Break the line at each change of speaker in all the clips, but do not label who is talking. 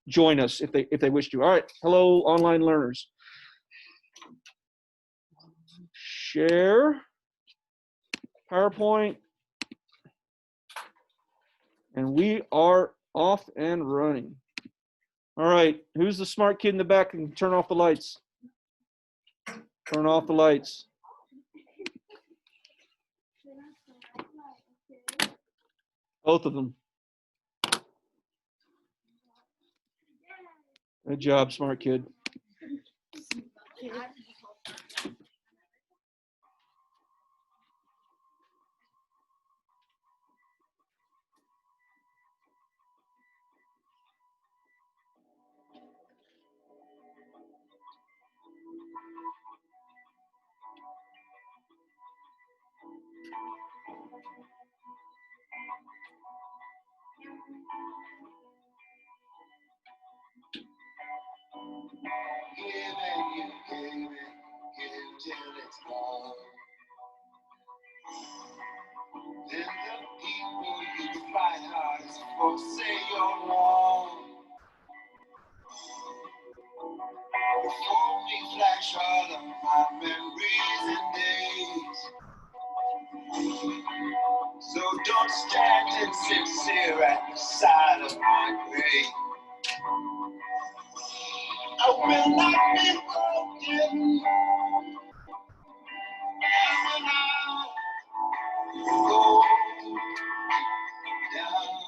join us if they wish to. All right. Hello, online learners. Share PowerPoint. And we are off and running. All right. Who's the smart kid in the back and turn off the lights? Turn off the lights. Both of them. Good job, smart kid. Give till it's gone. Then the people you fight hard is supposed to say you're wrong. Before we flash all of my memories and days. So don't stand insincere at the side of my grave. I will not be broken. And I'll go down.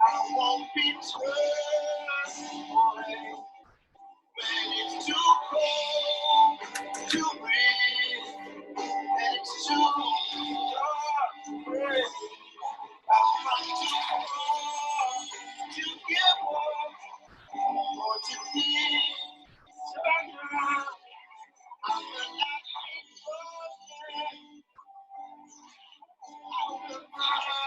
I won't be turned away when it's too cold to breathe and it's too dark to breathe. I've come too far to give up or to be turned around. I will not be broken. I will not.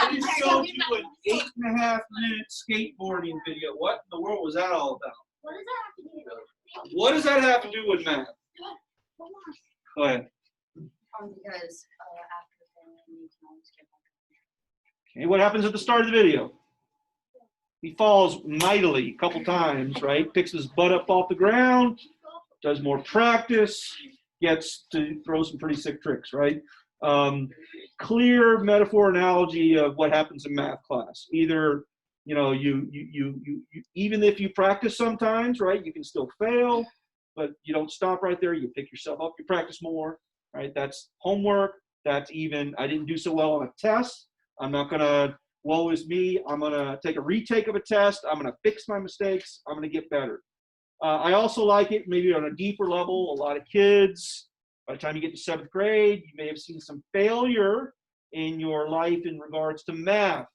I just showed you an 8.5-minute skateboarding video. What in the world was that all about? What does that have to do with math? Go ahead.
Because after you can always get back.
Okay, what happens at the start of the video? He falls mightily a couple times, right? Picks his butt up off the ground, does more practice, gets to throw some pretty sick tricks, right? Clear metaphor analogy of what happens in math class. Either, you know, you even if you practice sometimes, right, you can still fail, but you don't stop right there. You pick yourself up, you practice more, right? That's homework. That's even, I didn't do so well on a test. I'm not gonna, woe is me. I'm gonna take a retake of a test. I'm gonna fix my mistakes. I'm gonna get better. I also like it maybe on a deeper level. A lot of kids, by the time you get to 7th grade, you may have seen some failure in your life in regards to math,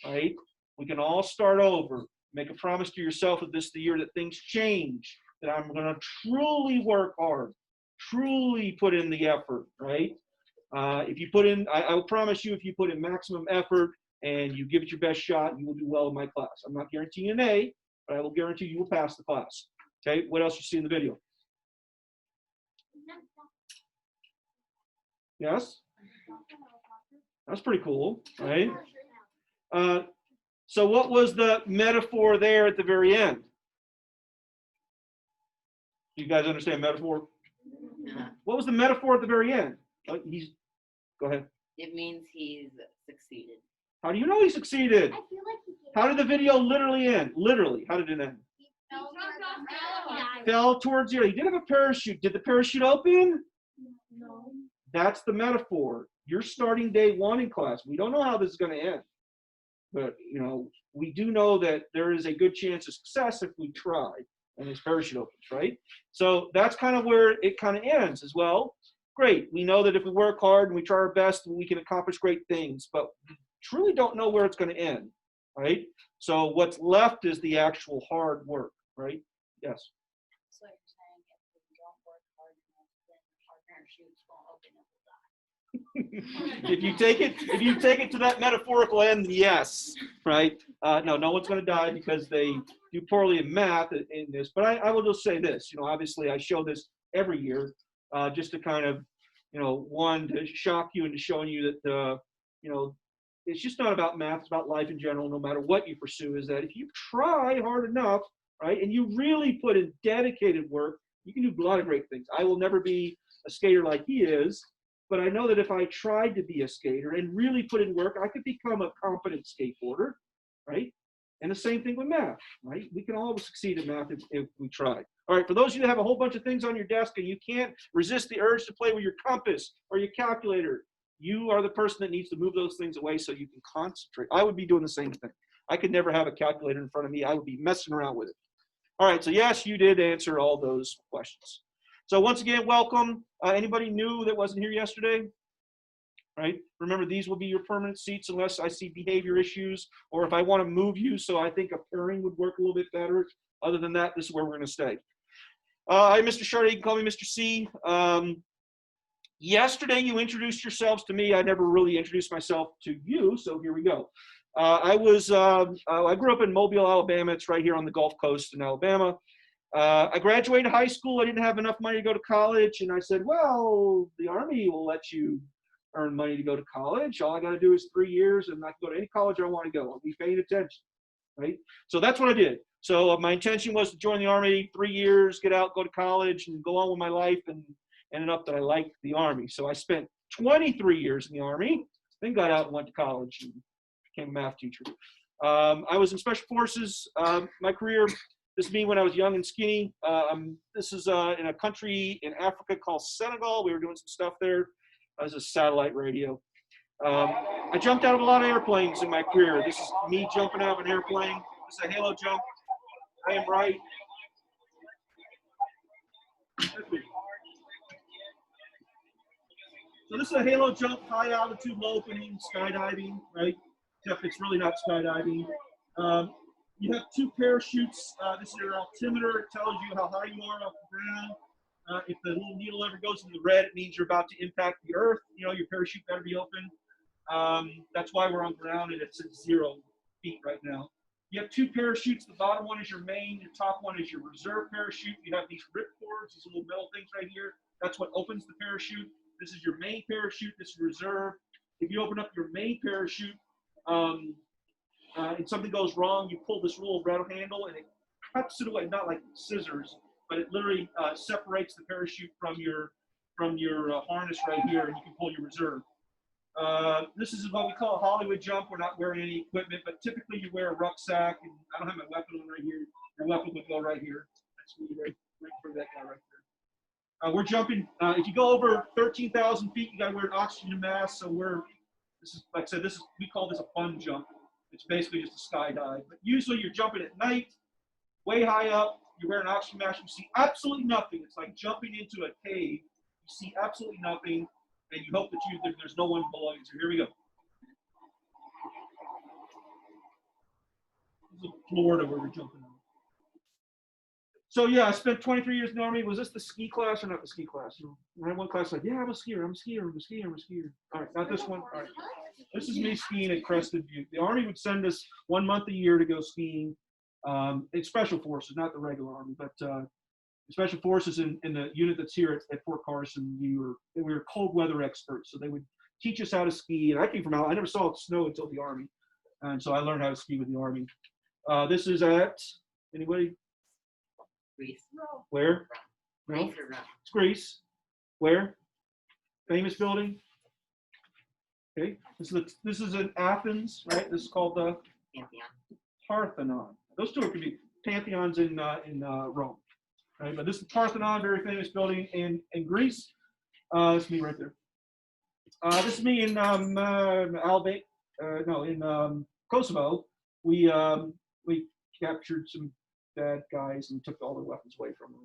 right? We can all start over. Make a promise to yourself that this is the year that things change, that I'm going to truly work hard, truly put in the effort, right? If you put in, I will promise you, if you put in maximum effort and you give it your best shot, you will do well in my class. I'm not guaranteeing an A, but I will guarantee you will pass the class. Okay, what else you see in the video? Yes? That's pretty cool, right? So what was the metaphor there at the very end? Do you guys understand metaphor?
Yeah.
What was the metaphor at the very end? Go ahead.
It means he's succeeded.
How do you know he succeeded?
I feel like he did.
How did the video literally end? Literally, how did it end? Fell towards you. He did have a parachute. Did the parachute open?
No.
That's the metaphor. You're starting day one in class. We don't know how this is going to end. But, we do know that there is a good chance of success if we try and his parachute opens, right? So that's kind of where it kind of ends as well. Great. We know that if we work hard and we try our best, we can accomplish great things, but we truly don't know where it's going to end, right? So what's left is the actual hard work, right? Yes.
So you're saying if we don't work hard enough, then our parachutes won't open and we'll die.
If you take it to that metaphorical end, yes, right? No one's going to die because they do poorly in math in this. But I will just say this, obviously I show this every year, just to kind of, one, to shock you and to showing you that, it's just not about math, it's about life in general, no matter what you pursue, is that if you try hard enough, right, and you really put in dedicated work, you can do a lot of great things. I will never be a skater like he is, but I know that if I tried to be a skater and really put in work, I could become a competent skateboarder, right? And the same thing with math, right? We can all succeed in math if we try. All right, for those of you that have a whole bunch of things on your desk and you can't resist the urge to play with your compass or your calculator, you are the person that needs to move those things away so you can concentrate. I would be doing the same thing. I could never have a calculator in front of me. I would be messing around with it. All right, so yes, you did answer all those questions. So once again, welcome. Anybody new that wasn't here yesterday? Right? Remember, these will be your permanent seats unless I see behavior issues or if I want to move you, so I think a pairing would work a little bit better. Other than that, this is where we're going to stay. Hi, Mr. Charday. You can call me Mr. C. Yesterday, you introduced yourselves to me. I never really introduced myself to you, so here we go. I grew up in Mobile, Alabama. It's right here on the Gulf Coast in Alabama. I graduated high school. I didn't have enough money to go to college, and I said, well, the Army will let you earn money to go to college. All I got to do is 3 years, and I can go to any college I want to go. I'll be paying attention, right? So that's what I did. So my intention was to join the Army, 3 years, get out, go to college, and go on with my life, and ended up that I liked the Army. So I spent 23 years in the Army, then got out and went to college and became a math teacher. I was in Special Forces. My career, this is me when I was young and skinny. This is in a country in Africa called Senegal. We were doing some stuff there. As a satellite radio. I jumped out of a lot of airplanes in my career. This is me jumping out of an airplane. This is a halo jump. I am right. So this is a halo jump, high altitude, low opening, skydiving, right? Except it's really not skydiving. You have 2 parachutes. This is your altimeter. It tells you how high you are off the ground. If the little needle ever goes in the red, it means you're about to impact the earth. Your parachute better be open. That's why we're on ground and it's at 0 feet right now. You have 2 parachutes. The bottom one is your main. Your top one is your reserve parachute. You have these rip cords, these little metal things right here. That's what opens the parachute. This is your main parachute. This is reserve. If you open up your main parachute and something goes wrong, you pull this little rattle handle and it cuts it away, not like scissors, but it literally separates the parachute from your harness right here, and you can pull your reserve. This is what we call a Hollywood jump. We're not wearing any equipment, but typically you wear a rucksack, and I don't have my weapon on right here. Your weapon would go right here. That's me right for that guy right there. We're jumping. If you go over 13,000 feet, you got to wear an oxygen mask. So this is, like I said, we call this a fun jump. It's basically just a skydive. But usually you're jumping at night, way high up. You wear an oxygen mask, you see absolutely nothing. It's like jumping into a cave. You see absolutely nothing, and you hope that there's no one below you. So here we go. This is Florida where we're jumping on. So yeah, I spent 23 years in the Army. Was this the ski class or not the ski class? I had one class like, yeah, I'm a skier. All right, not this one. All right. This is me skiing at Crested Butte. The Army would send us 1 month a year to go skiing. It's Special Forces, not the regular Army, but Special Forces in the unit that's here at Fort Carson, we were cold weather experts. So they would teach us how to ski. And I came from out. I never saw it snow until the Army. And so I learned how to ski with the Army. This is at, anybody?
Greece.
Where? No?
Greece or Rome?
It's Greece. Where? Famous building. Okay. This is in Athens, right? This is called the
Pantheon.
Parthenon. Those two could be Pantheon's in Rome. Right? But this is the Parthenon, very famous building in Greece. This is me right there. This is me in Kosovo. We captured some bad guys and took all their weapons away from them.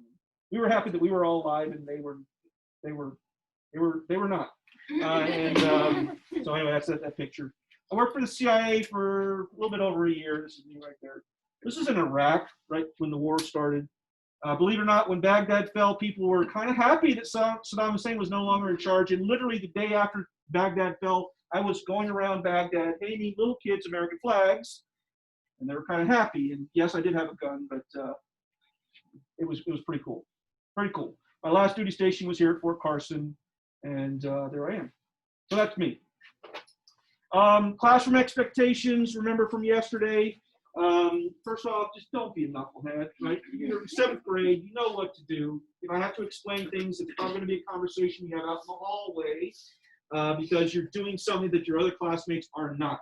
We were happy that we were all alive and they were not. So anyway, that's that picture. I worked for the CIA for a little bit over a year. This is me right there. This is in Iraq, right when the war started. Believe it or not, when Baghdad fell, people were kind of happy that Saddam Hussein was no longer in charge. And literally the day after Baghdad fell, I was going around Baghdad painting little kids American flags, and they were kind of happy. And yes, I did have a gun, but it was pretty cool. Pretty cool. My last duty station was here at Fort Carson, and there I am. So that's me. Classroom expectations, remember from yesterday. First off, just don't be a knucklehead, right? You're in 7th grade, you know what to do. If I have to explain things, it's probably going to be a conversation you have out in the hallway because you're doing something that your other classmates are not.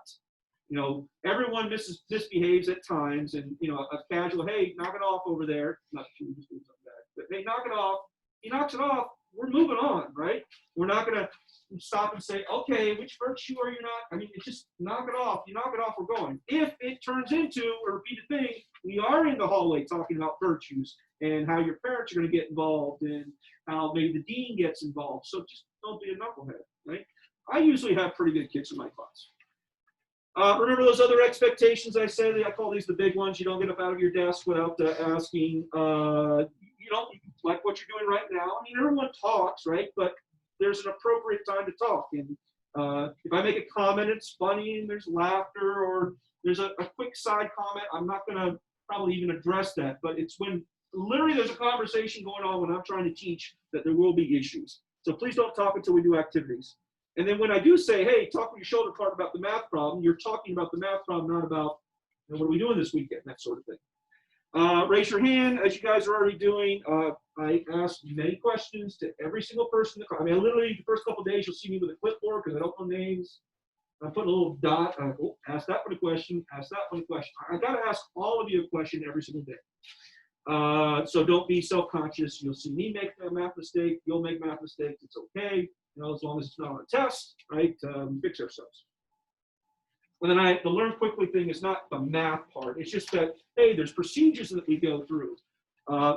You know, everyone misbehaves at times, and you know, a casual, hey, knock it off over there. Not that you just do something bad, but hey, knock it off. He knocks it off. We're moving on, right? We're not going to stop and say, okay, which virtue are you not? I mean, it's just knock it off. You knock it off, we're going. If it turns into a repeated thing, we are in the hallway talking about virtues and how your parents are going to get involved and how maybe the dean gets involved. So just don't be a knucklehead, right? I usually have pretty good kids in my class. Remember those other expectations I said? I call these the big ones. You don't get up out of your desk without asking, you know, like what you're doing right now. I mean, everyone talks, right? But there's an appropriate time to talk. And if I make a comment, it's funny and there's laughter or there's a quick side comment, I'm not going to probably even address that. But it's when literally there's a conversation going on when I'm trying to teach that there will be issues. So please don't talk until we do activities. And then when I do say, hey, talk with your shoulder part about the math problem, you're talking about the math problem, not about, you know, what are we doing this weekend, that sort of thing. Raise your hand, as you guys are already doing. I ask many questions to every single person in the class. I mean, I literally, the first couple of days, you'll see me with a clipboard because I don't know names. I put a little dot, ask that one a question, ask that one a question. I got to ask all of you a question every single day. So don't be self-conscious. You'll see me make a math mistake. You'll make math mistakes. It's okay. You know, as long as it's not on a test, right? We fix ourselves. And then the learn quickly thing is not the math part. It's just that, hey, there's procedures that we go through.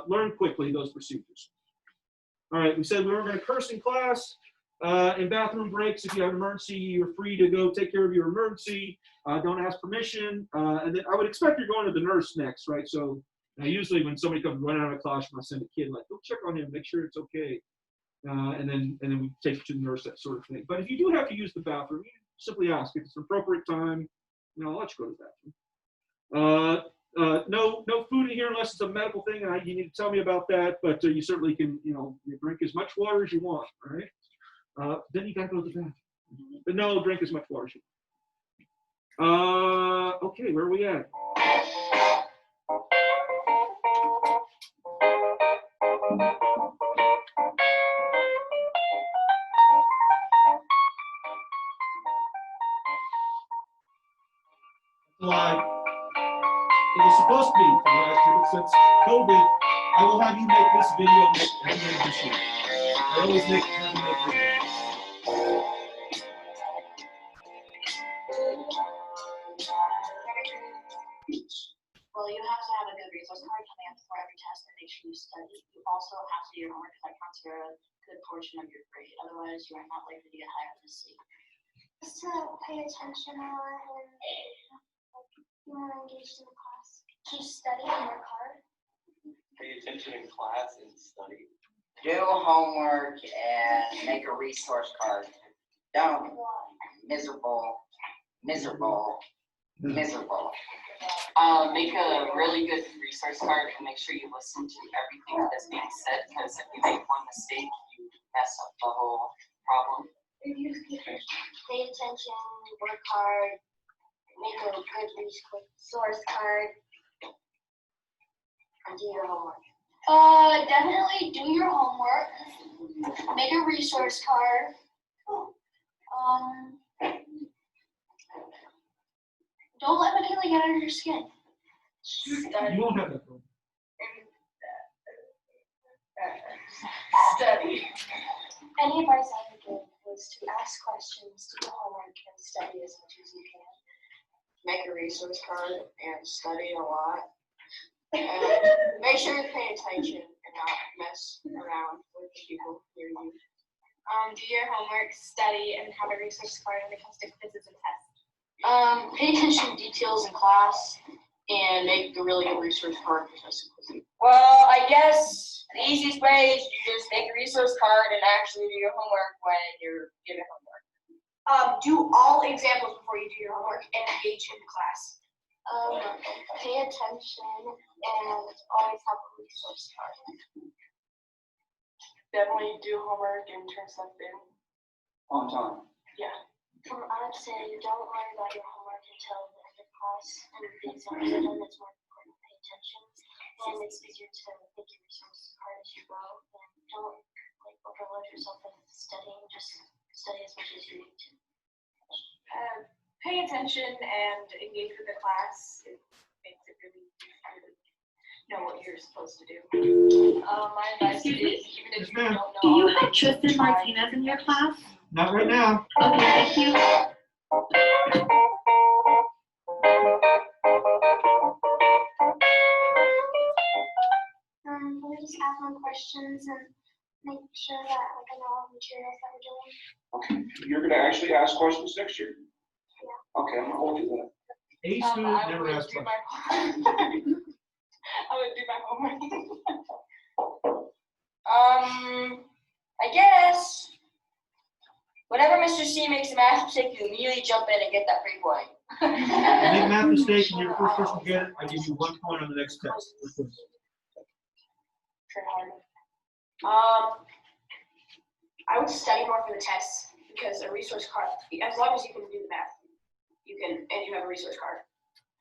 Learn quickly those procedures. All right, we said we weren't going to curse in class. In bathroom breaks, if you have an emergency, you're free to go take care of your emergency. Don't ask permission. And then I would expect you're going to the nurse next, right? So usually when somebody comes running out of the classroom, I send a kid like, go check on him, make sure it's okay. And then we take you to the nurse, that sort of thing. But if you do have to use the bathroom, you simply ask. If it's an appropriate time, you know, I'll let you go to the bathroom. No food in here unless it's a medical thing, and you need to tell me about that. But you certainly can, you know, you drink as much water as you want, right? Then you got to go to the bathroom. But no, drink as much water as you want. Okay, where are we at? Live. It was supposed to be from last year, but since COVID, I will have you make this video this year. I always have you make videos.
Well, you have to have a good resource card coming up before every test and make sure you study. You also have to do your homework because that counts for a good portion of your grade. Otherwise, you are not likely to get higher than C.
Just to pay attention more and be more engaged in the class. Keep studying and work hard.
Pay attention in class and study.
Do homework and make a resource card. Don't. Miserable. Make a really good resource card and make sure you listen to everything that's being said, because if you make one mistake, you mess up the whole problem.
Pay attention, work hard, make a good resource card, and do your homework.
Definitely do your homework. Make a resource card. Don't let McKinley get under your skin.
You won't have that problem.
study.
Any advice I would give was to ask questions, do your homework, and study as much as you can.
Make a resource card and study a lot. And make sure to pay attention and not mess around with people near you.
Do your homework, study, and have a resource card when it comes to quizzes and tests.
Pay attention to details in class and make a really good resource card for testing.
Well, I guess the easiest way is you just make a resource card and actually do your homework when you're given homework.
Do all examples before you do your homework and engage in class.
Pay attention and always have a resource card.
Definitely do homework and turn stuff in.
On time.
I'd say don't worry about your homework until the end of class and the exams are done. It's more important to pay attention, and it's easier to make your resource card as you go. And don't overload yourself with studying. Just study as much as you need to.
Pay attention and engage with the class. It makes it really easy to know what you're supposed to do.
My advice is,
Excuse me?
even if
Yes,
you
ma'am.
don't know.
Do you
all of
have
it,
Tristan
try.
Martinez in your class?
Not right now.
Okay, thank you.
We just ask them questions and make sure that I know all the materials that we're doing.
Okay, you're gonna actually ask questions next year? Okay, I'm gonna hold you to that.
A
I
student never
would
asks
do
questions.
my homework. I would do my homework. I guess whenever Mr. C makes a math mistake, you immediately jump in and get that free point.
Make a math mistake and you're the first person to get it, I give you 1 point on the next test. Which one?
Try harder.
I would study more for the tests because a resource card, as long as you can do the math, you can, and you have a resource card,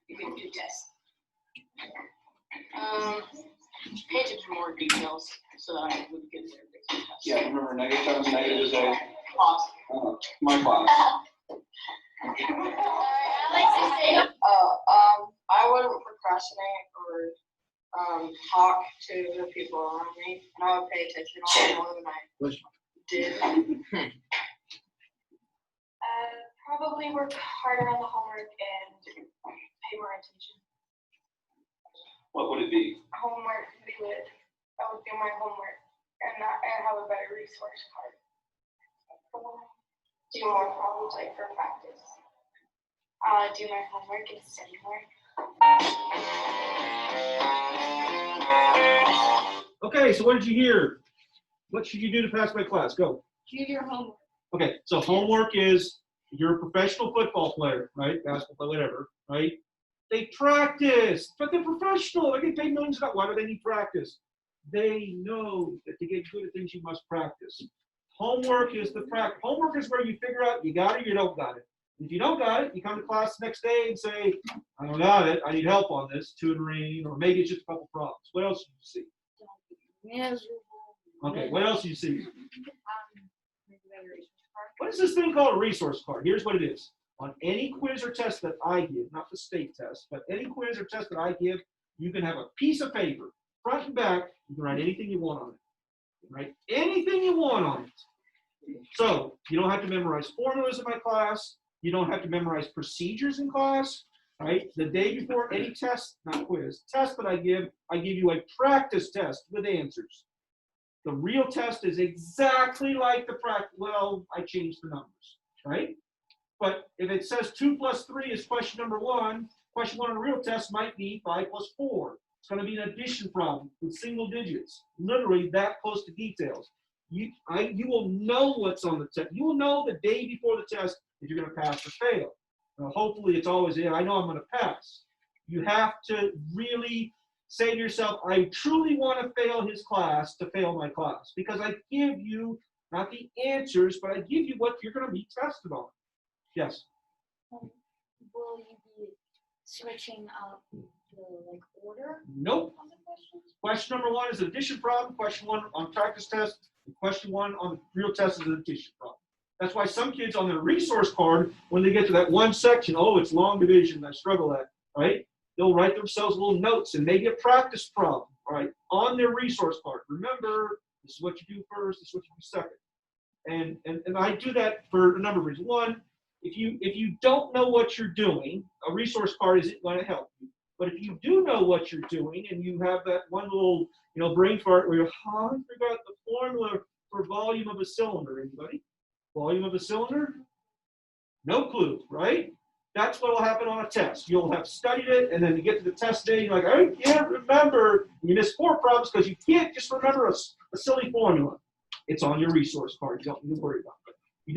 you can do tests.
Pay attention to more details so that I would get there.
Yeah, remember negative times negative is a,
Pause.
my class.
I wouldn't procrastinate or talk to the people around me, and I would pay attention a lot more than I did.
Probably work harder on the homework and pay more attention.
What would it be?
Homework, I would do my homework and have a better resource card. Do more problems like for practice. Do my homework and study more.
Okay, so what did you hear? What should you do to pass my class? Go.
Do your homework.
Okay, so homework is, you're a professional football player, right? Basketball player, whatever, right? They practice, but they're professional. They get paid millions of dollars. Why do they need practice? They know that to get good at things, you must practice. Homework is the practice. Homework is where you figure out you got it or you don't got it. If you don't got it, you come to class the next day and say, I don't got it. I need help on this, tutoring, or maybe it's just a couple problems. What else do you see? Okay, what else do you see? What is this thing called a resource card? Here's what it is. On any quiz or test that I give, not the state test, but any quiz or test that I give, you can have a piece of paper, front and back. You can write anything you want on it. You can write anything you want on it. So you don't have to memorize formulas in my class. You don't have to memorize procedures in class. Right? The day before any test, not quiz, test that I give you a practice test with answers. The real test is exactly like the practice. Well, I changed the numbers, right? But if it says 2 + 3 is question number 1, question 1 on a real test might be 5 + 4. It's going to be an addition problem with single digits, literally that close to details. You will know what's on the test. You will know the day before the test if you're going to pass or fail. Now, hopefully it's always, I know I'm going to pass. You have to really say to yourself, I truly want to fail his class to fail my class, because I give you not the answers, but I give you what you're going to be tested on. Yes?
Will you be switching up the order
Nope.
of the questions?
Question number 1 is an addition problem. Question 1 on practice test. And question 1 on real test is an addition problem. That's why some kids on their resource card, when they get to that one section, oh, it's long division, I struggle at, right? They'll write themselves little notes and maybe a practice problem, right, on their resource card. Remember, This is what you do first, this is what you do second. And I do that for a number of reasons. One, if you don't know what you're doing, a resource card isn't going to help you. But if you do know what you're doing and you have that one little, brain fart where you're, I forgot the formula for volume of a cylinder. Anybody? Volume of a cylinder? No clue, right? That's what will happen on a test. You'll have studied it, and then you get to the test day, and you're like, I can't remember. And you miss 4 problems because you can't just remember a silly formula. It's on your resource card. You don't need to worry about it. You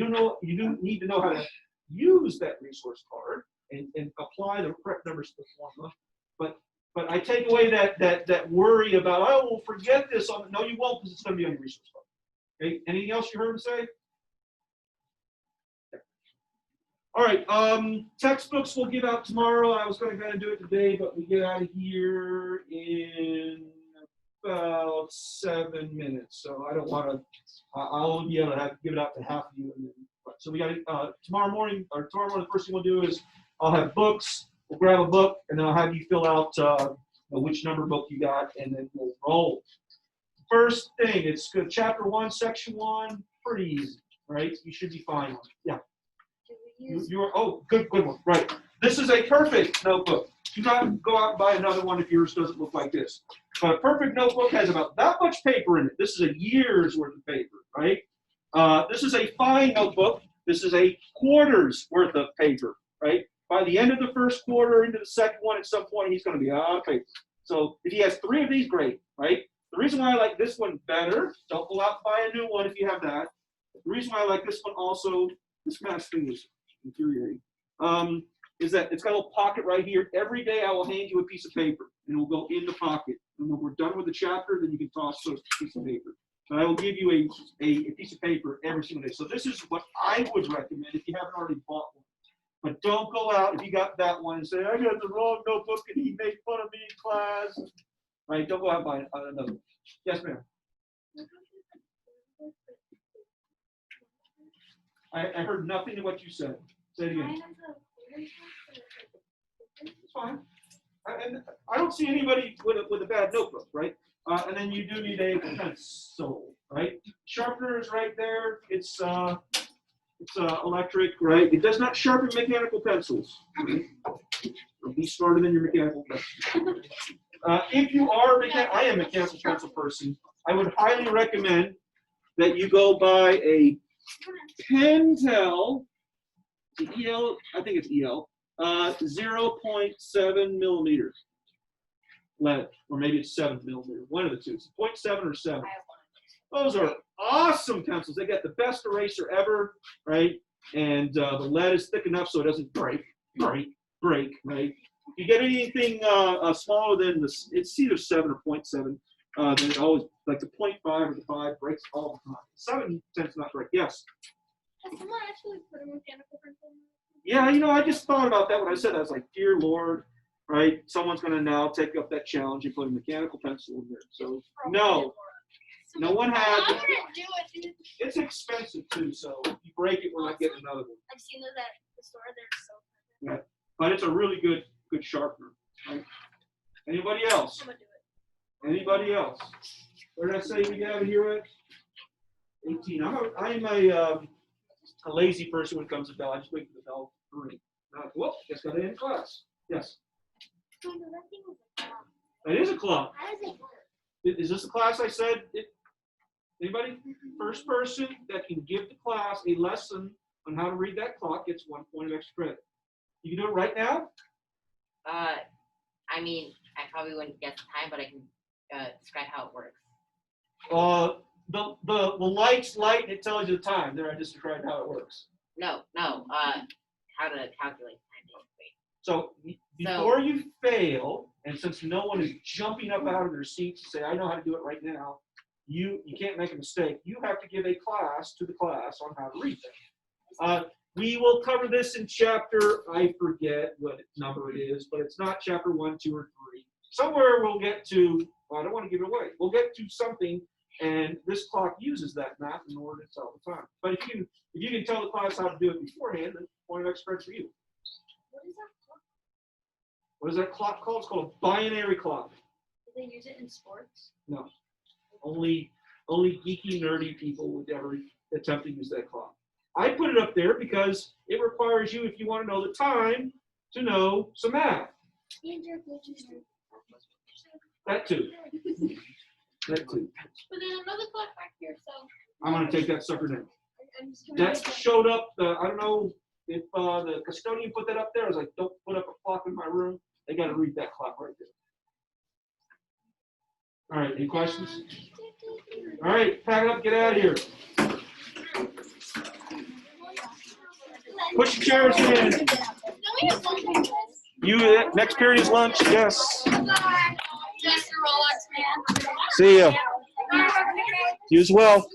do need to know how to use that resource card and apply the correct numbers to the formula. But I take away that worry about, oh, we'll forget this. No, you won't, because it's going to be on your resource card. Okay. Anything else you heard him say? All right, textbooks we'll give out tomorrow. I was going to kind of do it today, but we get out of here in about 7 minutes. So I don't want to, I'll be able to give it out to half of you. So we got tomorrow morning, the first thing we'll do is I'll have books. We'll grab a book, and then I'll have you fill out which number book you got, and then we'll roll. First thing, it's good. Chapter 1, Section 1, pretty easy, right? You should be fine on it. Yeah. Good one. Right. This is a perfect notebook. Do not go out and buy another one if yours doesn't look like this. But a perfect notebook has about that much paper in it. This is a year's worth of paper, right? This is a fine notebook. This is a quarter's worth of paper, right? By the end of the first quarter, into the second one, at some point, he's going to be out of paper. So if he has 3 of these, great, right? The reason why I like this one better, don't go out and buy a new one if you have that. The reason why I like this one also, this mask thing is infuriating, is that it's got a little pocket right here. Every day I will hand you a piece of paper, and it will go in the pocket. And when we're done with the chapter, then you can toss those piece of paper. But I will give you a piece of paper every single day. So this is what I would recommend if you haven't already bought one. But don't go out if you got that one and say, I got the wrong notebook and he made fun of me in class. Right? Don't go out and buy another one. Yes, ma'am. I heard nothing of what you said. Say it again. It's fine. And I don't see anybody with a bad notebook, right? And then you do need a pencil, right? Sharpener is right there. It's electric, right? It does not sharpen mechanical pencils. Right? Be smarter than your mechanical pencil. If you are I am a mechanical pencil person, I would highly recommend that you go buy a Pentel, EL, I think it's EL, 0.7 millimeter lead, or maybe it's 7 millimeter, one of the two. It's 0.7 or 7. Those are awesome pencils. They got the best eraser ever, right? And the lead is thick enough so it doesn't break, right? If you get anything smaller than this, it's either 7 or 0.7. Then it always, like the 0.5 or the 5 breaks all the time. 7 tends to not break. Yes?
Has someone actually put a mechanical pencil in?
Yeah, I just thought about that when I said that. I was like, dear Lord, right? Someone's going to now take up that challenge and put a mechanical pencil in there. So, no. No one
I
had.
wouldn't do it, dude.
It's expensive too, so if you break it, we're not getting another one.
I've seen those at the store. They're so
Yeah, but it's a really good sharpener. Right? Anybody else?
I'm gonna do it.
Anybody else? Where did I say we get out of here at? 18. I'm a lazy person when it comes to bell. I just wait for the bell to ring. Whoop! Just got to end class. Yes. That is a clock.
How does it work?
Is this the class I said? Anybody? First person that can give the class a lesson on how to read that clock gets 1 point of extra credit. You can do it right now?
I mean, I probably wouldn't guess the time, but I can describe how it works.
The lights light and it tells you the time. There, I just described how it works.
No, how to calculate time, basically.
So before you fail, and since no one is jumping up out of their seats to say, I know how to do it right now, you can't make a mistake. You have to give a class to the class on how to read that. We will cover this in chapter, I forget what number it is, but it's not chapter 1, 2, or 3. Somewhere we'll get to, well, I don't want to give it away. We'll get to something, and this clock uses that math in order to tell the time. But if you can tell the class how to do it beforehand, then point of extra for you.
What is that clock?
What is that clock called? It's called a binary clock.
Do they use it in sports?
No. Only Only geeky, nerdy people would ever attempt to use that clock. I put it up there because it requires you, if you want to know the time, to know some math. That too. That too.
But there's another clock back here, so.
I'm going to take that sucker down.
I'm just gonna
That
get that.
showed up, I don't know if the custodian put that up there. I was like, don't put up a clock in my room. They got to read that clock right there. All right, any questions? All right, pack it up, get out of here. Push your chairs in. You, next period is lunch, yes. See ya. You as well.